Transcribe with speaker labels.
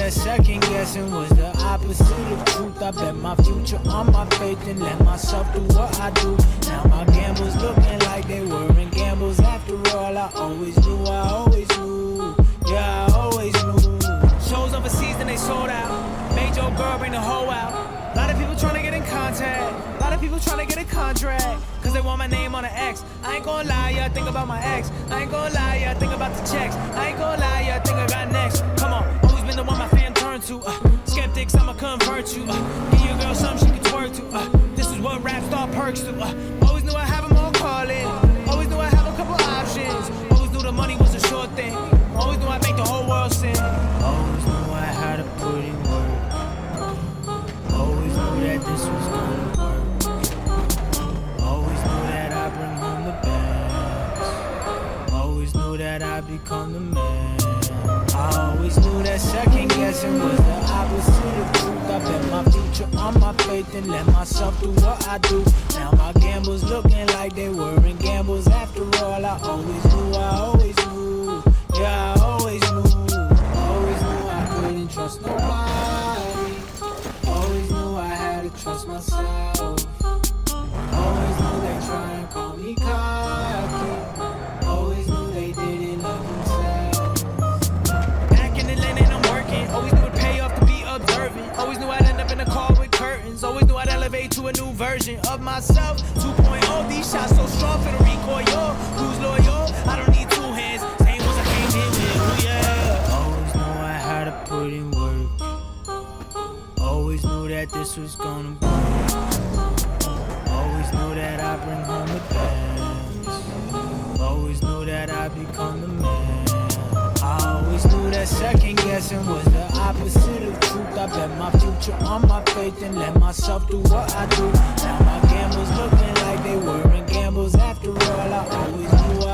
Speaker 1: Second guessing was the opposite of truth. I bet my future on my faith and let myself do what I do. Now my gambles looking like they weren't gambles. After all, I always knew, yeah, I always knew.
Speaker 2: Shows overseas and they sold out. Made your girl bring the hoe out. A lot of people trying to get in contact. A lot of people trying to get a contract. Cause they want my name on the X. I ain't gonna lie, yeah, think about my ex. I ain't gonna lie, yeah, think about the checks. I ain't gonna lie, yeah, think I got next. Come on, always been the one my fan turn to. Skeptics, I'ma convert you. Give your girl something she can twerk to. This is what rap star perks do. Always knew I have them all calling. Always knew I have a couple options. Always knew the money was a short thing. Always knew I'd make the whole world sing.
Speaker 1: Always knew I had to put in work. Always knew that this was gonna work. Always knew that I'd bring home the bags. Always knew that I'd become the man. I always knew that second guessing was the opposite of truth. I bet my future on my faith and let myself do what I do. Now my gambles looking like they weren't gambles. After all, I always knew, yeah, I always knew. Always knew I couldn't trust nobody. Always knew I had to trust myself. Always knew they try and call me cocky. Always knew they didn't love themselves.
Speaker 2: Back in Atlanta and I'm working. Always knew it'd pay off to be observant. Always knew I'd end up in a car with curtains. Always knew I'd elevate to a new version of myself. 2.0, these shots so strong for the recoil. Who's loyal? I don't need two hands. Same ones I came in with. Ooh, yeah.
Speaker 1: Always knew I had to put in work. Always knew that this was gonna work. Always knew that I'd bring home the bags. Always knew that I'd become the man. I always knew that second guessing was the opposite of truth. I bet my future on my faith and let myself do what I do. Now my gambles looking like they weren't gambles. After all, I always knew